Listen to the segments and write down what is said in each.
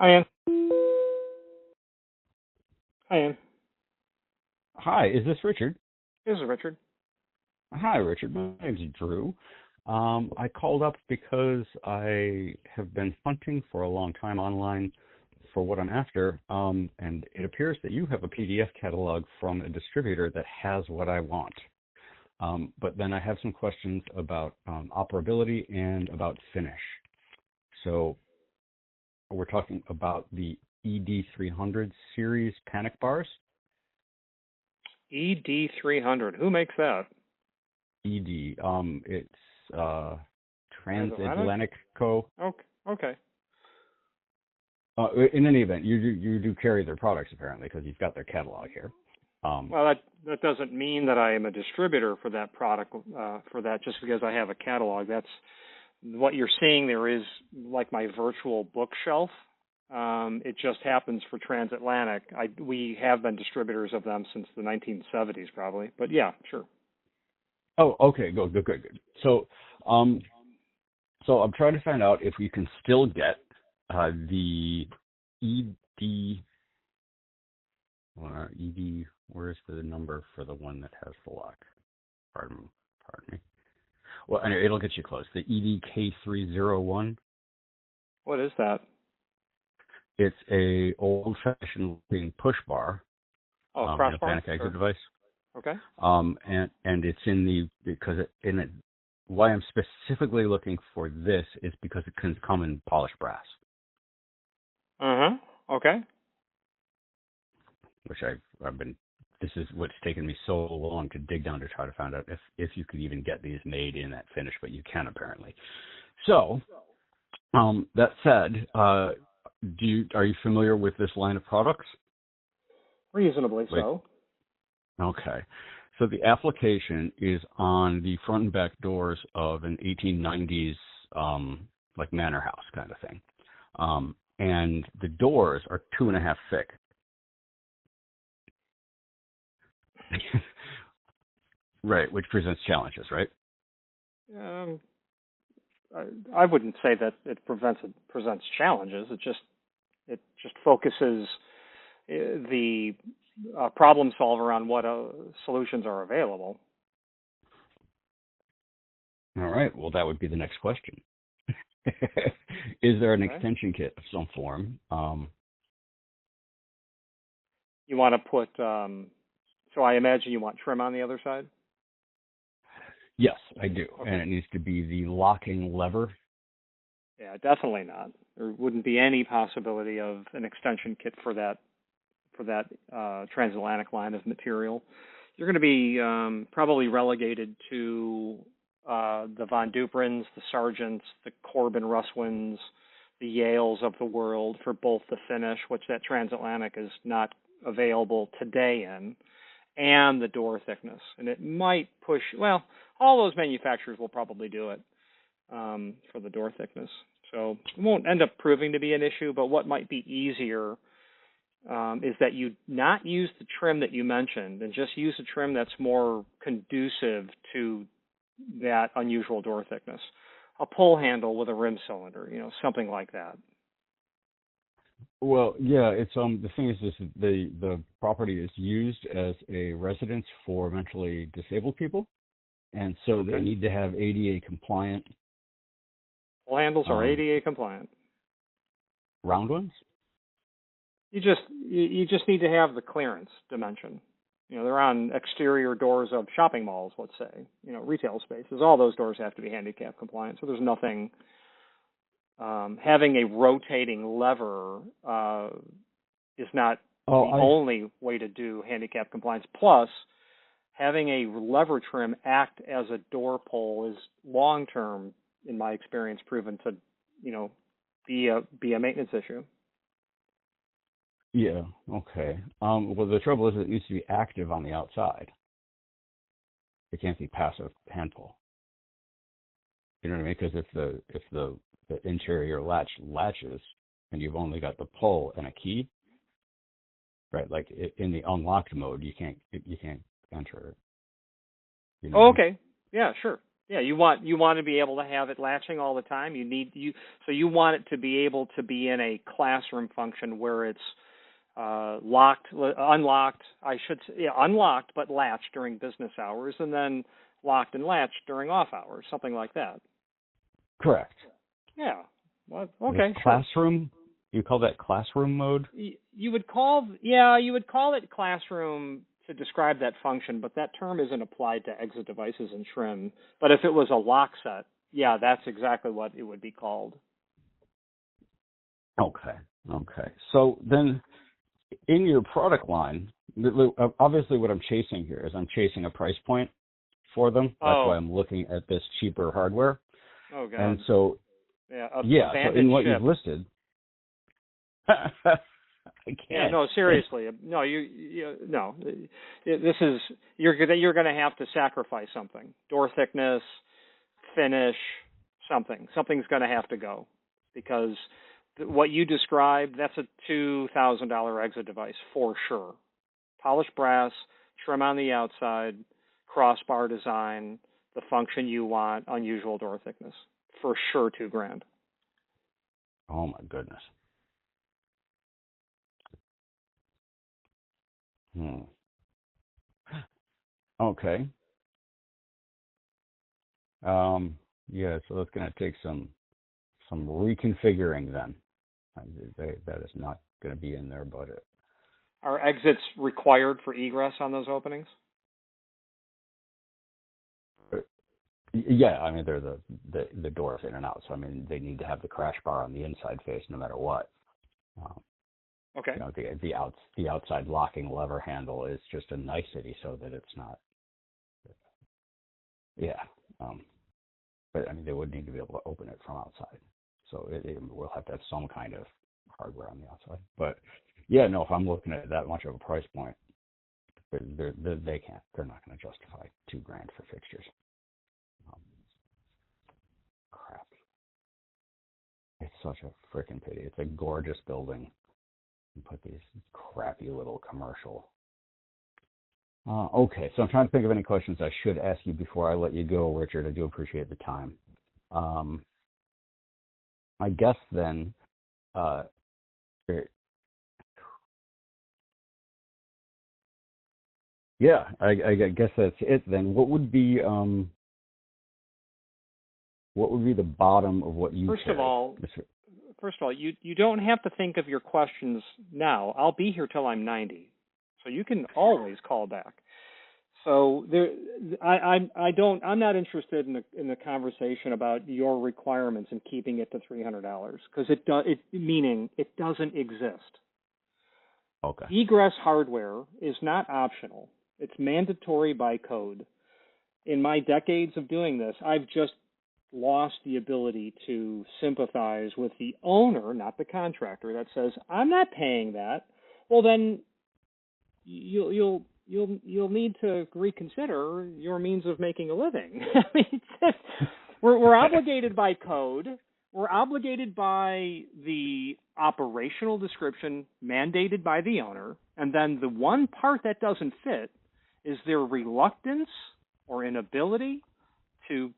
Hi, Ann. Hi, Ann. Hi, is this Richard? This is Richard. Hi, Richard. My name's Drew. I called up because I have been hunting for a long time online for what I'm after, and it appears that you have a PDF catalog from a distributor that has what I want. But then I have some questions about operability and about finish. So we're talking about the ED300 series panic bars. ED300. Who makes that? ED. It's Transatlantic? Transatlantic Co. Okay. In any event, you do carry their products apparently because you've got their catalog here. Well, that doesn't mean that I am a distributor for that product. For that, just because I have a catalog, that's what you're seeing. There is like my virtual bookshelf. It just happens for Transatlantic. We have been distributors of them since the 1970s, probably. But yeah, sure. Oh, okay, good. So I'm trying to find out if we can still get the ED. ED. Where's the number for the one that has the lock? Pardon me. Well, anyway, it'll get you close. The EDK301. What is that? It's a old-fashioned looking push bar. Oh, In a crossbar. panic exit device. Okay. And it's why I'm specifically looking for this is because it can come in polished brass, Okay. which I've been. This is what's taken me so long to dig down to try to find out if you could even get these made in that finish, but you can apparently. So, that said, are you familiar with this line of products? Reasonably so. Okay. So the application is on the front and back doors of an 1890s like manor house kind of thing. And the doors are 2.5 thick. Right, which presents challenges, right? I wouldn't say that it presents challenges. It just focuses the problem solver on what solutions are available. All right. Well, that would be the next question. Is there an Okay. extension kit of some form? You want to put, so I imagine you want trim on the other side? Yes, I do. Okay. And it needs to be the locking lever. Yeah, definitely not. There wouldn't be any possibility of an extension kit for that transatlantic line of material. You're going to be probably relegated to the Von Duprins, the Sargents, the Corbin Russwins, the Yales of the world for both the finish, which that transatlantic is not available today in, and the door thickness. And it might push, well, all those manufacturers will probably do it for the door thickness. So it won't end up proving to be an issue, but what might be easier is that you not use the trim that you mentioned and just use a trim that's more conducive to that unusual door thickness. A pull handle with a rim cylinder, something like that. Well, yeah, it's the thing is this: the property is used as a residence for mentally disabled people, and so Okay. they need to have ADA compliant Pull handles are ADA compliant. round ones. You just need to have the clearance dimension. They're on exterior doors of shopping malls, let's say, retail spaces. All those doors have to be handicap compliant. So there's nothing. Having a rotating lever is not the only way to do handicap compliance. Plus, having a lever trim act as a door pull is long term, in my experience, proven to, be a maintenance issue. Yeah. Okay. Well, the trouble is it needs to be active on the outside. It can't be passive hand pull. You know what I mean? Because if the interior latch latches and you've only got the pull and a key, right? Like in the unlocked mode, you can't enter it. Oh, okay. Yeah, sure. Yeah, you want to be able to have it latching all the time. You want it to be able to be in a classroom function where it's unlocked. I should say, yeah, unlocked but latched during business hours, and then locked and latched during off hours, something like that. Correct. Yeah. Well, It's okay. classroom. You call that classroom mode? You would call it classroom to describe that function, but that term isn't applied to exit devices and trim. But if it was a lock set, yeah, that's exactly what it would be called. Okay. Okay. So then, in your product line, obviously what I'm chasing here is I'm chasing a price point for them. That's why I'm looking at this cheaper hardware. Oh God. And so, yeah. So in what you've listed, I can't. Yeah, no, seriously, no, no. This is you're gonna have to sacrifice something. Door thickness, finish, something. Something's gonna have to go because what you described, that's a $2,000 exit device for sure. Polished brass, trim on the outside, crossbar design, the function you want, unusual door thickness, for sure $2,000. Oh my goodness. Okay. Yeah, so it's going to take some reconfiguring then. That is not going to be in their budget. Are exits required for egress on those openings? Yeah, I mean they're the doors in and out, so I mean they need to have the crash bar on the inside face no matter what. Okay. You know, the outside locking lever handle is just a nicety so that it's not. Yeah. But I mean, they would need to be able to open it from outside, so we'll have to have some kind of hardware on the outside. But yeah, no, if I'm looking at that much of a price point, they can't. They're not going to justify $2,000 for fixtures. Crap. It's such a freaking pity. It's a gorgeous building. You put these crappy little commercial. Okay, so I'm trying to think of any questions I should ask you before I let you go, Richard. I do appreciate the time. I guess then, yeah, I guess that's it then. What would be the bottom of what you First of all, you don't have to think of your questions now. I'll be here till I'm 90, so you can always call back. So I'm not interested in the conversation about your requirements and keeping it to $300 because it doesn't exist. Okay. Egress hardware is not optional. It's mandatory by code. In my decades of doing this, I've just lost the ability to sympathize with the owner, not the contractor, that says, "I'm not paying that." Well, then you'll need to reconsider your means of making a living. I mean, we're obligated by code. We're obligated by the operational description mandated by the owner, and then the one part that doesn't fit is their reluctance or inability to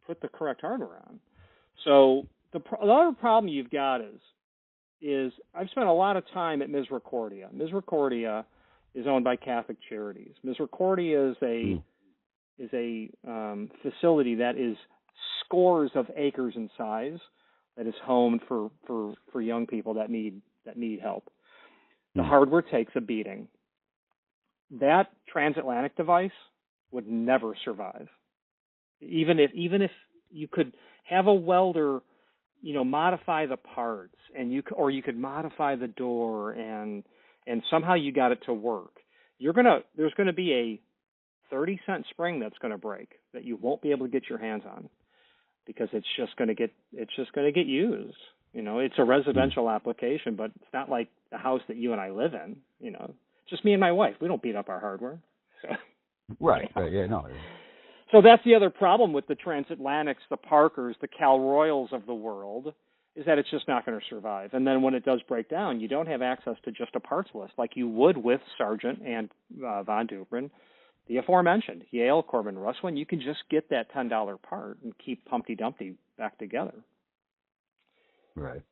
put the correct hardware on. So the other problem you've got is I've spent a lot of time at Misericordia. Misericordia is owned by Catholic Charities. Misericordia is a facility that is scores of acres in size, that is home for young people that need help. The hardware takes a beating. That transatlantic device would never survive. Even if you could have a welder, modify the parts, and you could modify the door, and somehow you got it to work. There's gonna be a 30-cent spring that's going to break that you won't be able to get your hands on because it's just going to get used. It's a residential application, but it's not like the house that you and I live in. Just me and my wife. We don't beat up our hardware. So. Right. Yeah. No. So that's the other problem with the Transatlantics, the Parkers, the Cal Royals of the world, is that it's just not going to survive. And then when it does break down, you don't have access to just a parts list like you would with Sargent and Von Duprin, the aforementioned Yale, Corbin, Russwin, you can just get that $10 part and keep Humpty Dumpty back together. Right.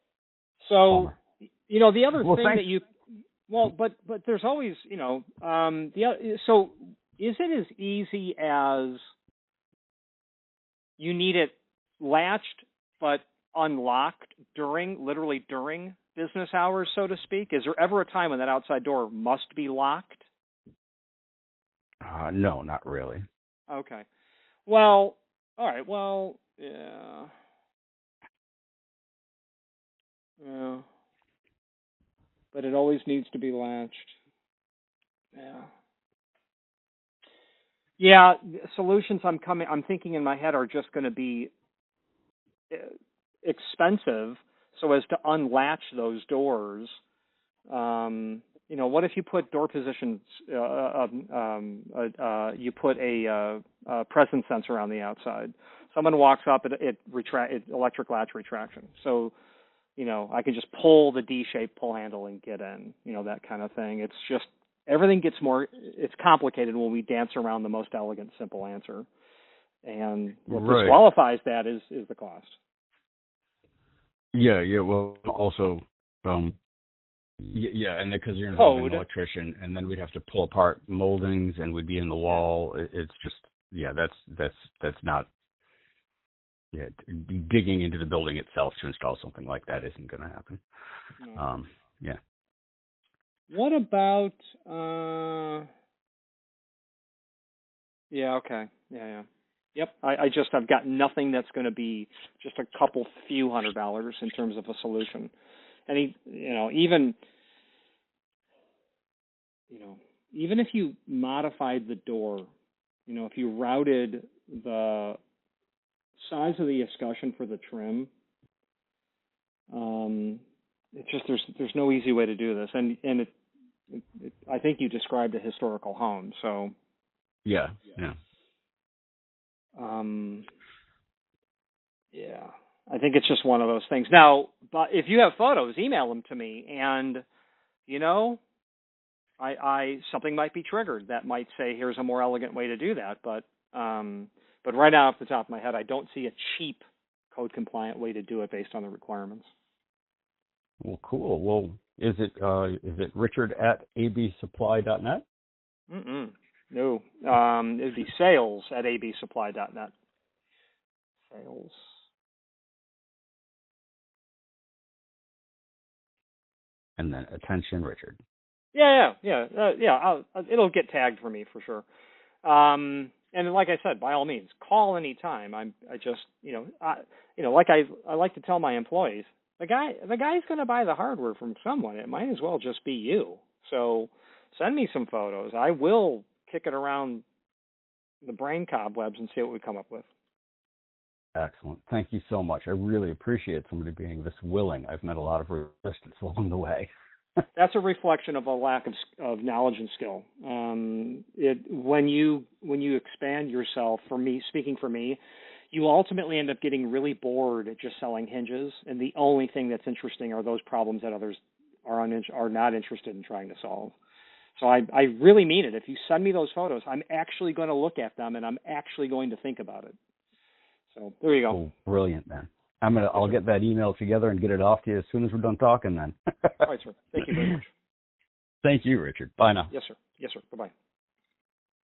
So, the other well, thing thanks. that you, but there's always, so is it as easy as you need it latched but unlocked literally during business hours, so to speak? Is there ever a time when that outside door must be locked? No, not really. Okay. Well, all right. Well, yeah. Yeah. But it always needs to be latched. Yeah. Yeah, solutions I'm thinking in my head are just going to be expensive, so as to unlatch those doors. What if you put door positions? You put a presence sensor on the outside. Someone walks up, it electric latch retraction. So, I can just pull the D-shaped pull handle and get in. That kind of thing. It's just everything gets it's complicated when we dance around the most elegant, simple answer. And what disqualifies that is the cost. Yeah. Well, also, yeah, and because you're involved in an electrician, and then we'd have to pull apart moldings, and we'd be in the wall. It's just, that's not. Yeah, digging into the building itself to install something like that isn't going to happen. No. Yeah. What about? Yeah. Okay. Yeah. Yep. I've got nothing that's going to be just a few $100 in terms of a solution. And even if you modified the door, if you routed the size of the escutcheon for the trim, it's just there's no easy way to do this, and I think you described a historical home, so yeah. Yeah, I think it's just one of those things. Now, but if you have photos, email them to me, and something might be triggered that might say here's a more elegant way to do that, but right now off the top of my head, I don't see a cheap code compliant way to do it based on the requirements. Well, cool. Well, is it richard@absupply.net? No. It'd be sales@absupply.net. Sales. And then attention, Richard. Yeah. It'll get tagged for me for sure. And like I said, by all means, call anytime. I like to tell my employees, the guy's going to buy the hardware from someone. It might as well just be you. So send me some photos. I will kick it around the brain cobwebs and see what we come up with. Excellent. Thank you so much. I really appreciate somebody being this willing. I've met a lot of resistance along the way. That's a reflection of a lack of knowledge and skill. When you expand yourself, speaking for me, you ultimately end up getting really bored at just selling hinges, and the only thing that's interesting are those problems that others are not interested in trying to solve. So I really mean it. If you send me those photos, I'm actually going to look at them, and I'm actually going to think about it. So there you go. Oh, brilliant, man. I'll get that email together and get it off to you as soon as we're done talking then. All right, sir. Thank you very much. Thank you, Richard. Bye now. Yes, sir. Yes, sir. Bye-bye.